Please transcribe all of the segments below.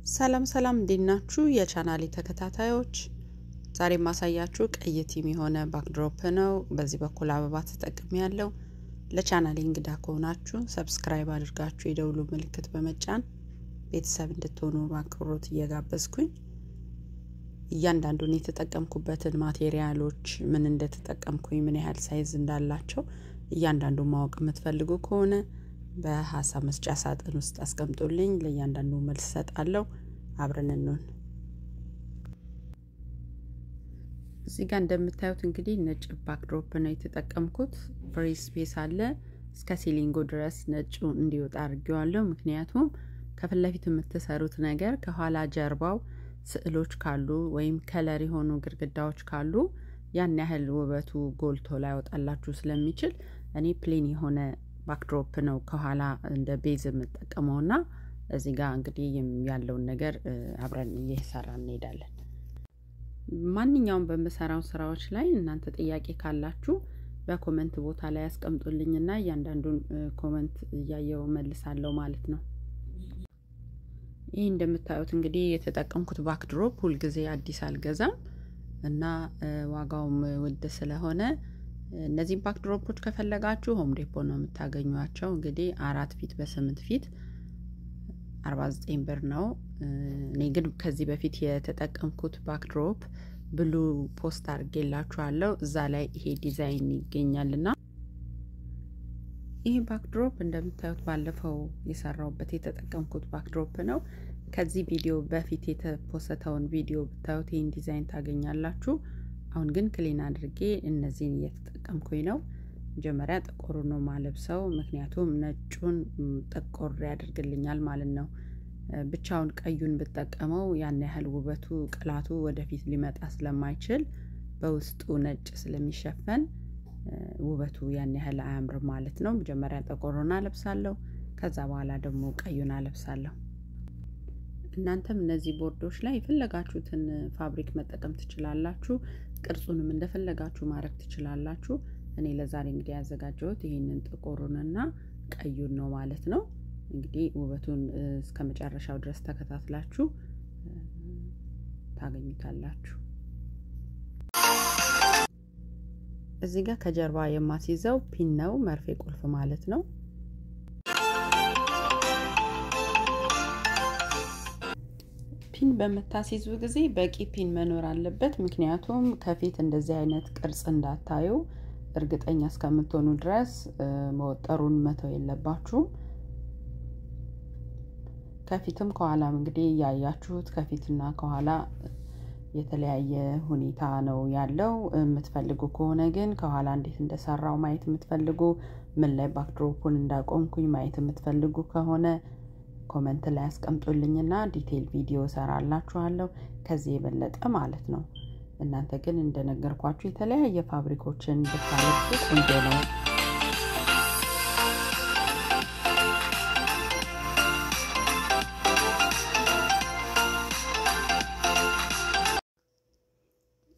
ሰላም እንዴት ናችሁ የቻናሌ ተከታታዮች ዛሬ ማሳያችሁ ቀይ ቲም የሆነ ባክድሮፕ ነው በዚህ በኩል አበባ ተጠቅሜያለሁ ለቻናሌ እንግዳ ከሆናችሁ ሰብስክራይብ አድርጋችሁ የደውሉ ምልክት በመጫን ቤተሰብ እንድትሆኑ በአክብሮት እየጋበዝኩኝ እያንዳንዱን የተጠቀምኩበትን ማቴሪያሎች ምን እንደተጠቀምኩኝ ምን ያህል ሳይዝ እንዳላቸው እያንዳንዱን ማወቅ የምትፈልጉ ከሆነ በሐሳብ መስጫ ሳጥን ውስጥ አስቀምጡልኝ ለእያንዳንዱ መልስ ሰጣለሁ አብረን እንሆን እዚህ ጋር እንደምታዩት እንግዲህ ነጭ ባክድሮፕ ነው የተጠቀምኩት ፍሪ ስፔስ አለ እስከ ሲሊንጉ ድረስ ነጭ እንዲወጣ አድርጌዋለሁ ምክንያቱም ከፍለፊት የምትሰሩት ነገር ከኋላ ጀርባው ስዕሎች ካሉ ወይም ከለር የሆኑ ግድግዳዎች ካሉ ያን ያህል ውበቱ ጎልቶ ላይ ወጣላችሁ ስለሚችል እኔ ፕሌን የሆነ ባክድሮፕ ነው ከኋላ እንደ ቤዝ የምጠቀመውና እዚህ ጋር እንግዲህ ያለውን ነገር አብረን እየሰራን እንሄዳለን ማንኛውም በመሰራው ስራዎች ላይ እናንተ ጥያቄ ካላችሁ በኮሜንት ቦታ ላይ አስቀምጡልኝና እያንዳንዱን ኮሜንት እያየው መልሳለሁ ማለት ነው ይሄ እንደምታዩት እንግዲህ የተጠቀምኩት ባክድሮፕ ሁሉ ጊዜ አዲስ አልገዛም እና ዋጋውም ውድ ስለሆነ እነዚህ ባክድሮፖች ከፈለጋችሁ ሆም ዴፖ ነው የምታገኙአቸው እንግዲህ 4 ፊት በ8 ፊት 49 ብር ነው እኔ ግን ከዚህ በፊት የተጠቀምኩት ባክድሮፕ ብሉ ፖስት አድርጌላችኋለሁ እዛ ላይ ይሄ ዲዛይን ይገኛልና ይሄ ባክድሮፕ እንደምታዩት ባለፈው የሰራውበት የተጠቀምኩት ባክድሮፕ ነው ከዚህ ቪዲዮ በፊት የተፖስተውን ቪዲዮ ብታዩት ይሄን ዲዛይን ታገኛላችሁ አሁን ግን ክሊን አድርጌ እነዚህን እየተጠቀምኩኝ ነው መጀመሪያ ጥቁሩ ነው ማለብሰው ምክንያቱም ነጩን ጥቁር ያደርግልኛል ማለት ነው ብቻውን ቀዩን ብጠቀመው ያን ያህል ውበቱ ቅላቱ ወደፊት ሊመጣ ስለማይችል በውስጡ ነጭ ስለሚሸፈን ውበቱ ያን ያህል አያምርም ማለት ነው መጀመሪያ ጥቁሩን አለብሳለሁ ከዛ በኋላ ደግሞ ቀዩን አለብሳለሁ እናንተም እነዚህ ቦርዶች ላይ የፈለጋችሁትን ፋብሪክ መጠቀም ትችላላችሁ ቅርጹንም እንደፈለጋችሁ ማድረግ ትችላላችሁ እኔ ለዛሬ እንግዲህ ያዘጋጀሁት ይሄንን ጥቁሩንና ቀዩን ነው ማለት ነው እንግዲህ ውበቱን እስከመጨረሻው ድረስ ተከታትላችሁ ታገኙታላችሁ እዚህ ጋር ከጀርባ የማስይዘው ፒን ነው መርፌ ቁልፍ ማለት ነው ፒን በመታስይዙ ጊዜ በቂ ፒን መኖር አለበት ምክንያቱም ከፊት እንደዚህ አይነት ቅርጽ እንዳታዩ እርግጠኛ እስከምትሆኑ ድረስ መወጠሩን መተው የለባችሁም ከፊትም ከኋላም እንግዲህ ያያችሁት ከፊትና ከኋላ የተለያየ ሁኔታ ነው ያለው የምትፈልጉ ከሆነ ግን ከኋላ እንዴት እንደሰራው ማየት የምትፈልጉ ምን ላይ ባክድሮፑን እንዳቆምኩኝ ማየት የምትፈልጉ ከሆነ ኮሜንት ላይ አስቀምጡልኝና ዲቴል ቪዲዮ ሰራላችኋለሁ ከዚህ የበለጠ ማለት ነው እናንተ ግን እንደነገርኳችሁ የተለያየ ፋብሪኮችን ብታለብሱ ቆንጆ ነው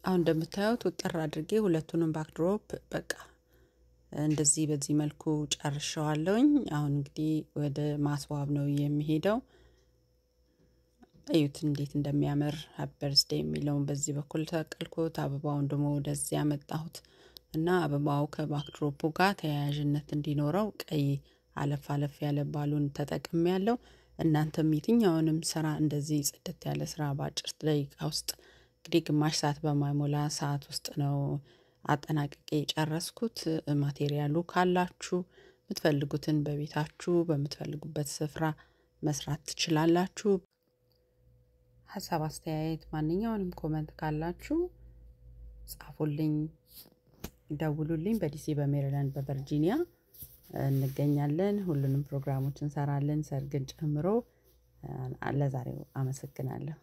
አሁን እንደምታዩት ወጥራ አድርጌ ሁለቱንም ባክድሮፕ በቃ እንደዚህ በዚህ መልኩ ጨርሻለሁኝ አሁን እንግዲህ ወደ ማስዋብ ነው የሚሄደው እዩት እንዴት እንደሚያምር ሃፒ በርዝዴይ የሚለውን በዚህ በኩል ተቀልኩት አበባውን ደግሞ ወደዚህ ያመጣሁት እና አበባው ከባክድሮፑ ጋር ተያያዥነት እንዲኖረው ቀይ አለፍ ያለ ባሉን ተጠቅሜያለሁ እናንተም የትኛውንም ስራ እንደዚህ ጽድት ያለ ስራ ባጭር ደቂቃ ውስጥ እንግዲህ ግማሽ ሰዓት በማይሞላ ሰዓት ውስጥ ነው አጠናቅቄ ጨረስኩት ማቴሪያሉ ካላችሁ የምትፈልጉትን በቤታችሁ በመትፈልጉበት ስፍራ መስራት ትችላላችሁ ሐሳብ አስተያየት ማንኛውንም ኮሜንት ካላችሁ ጻፉልኝ ደውሉልኝ በዲሲ በሜሪላንድ በቨርጂኒያ እንገኛለን ሁሉንም ፕሮግራሞችን ሰራለን ሰርግን ጨምሮ ለዛሬው አመሰግናለሁ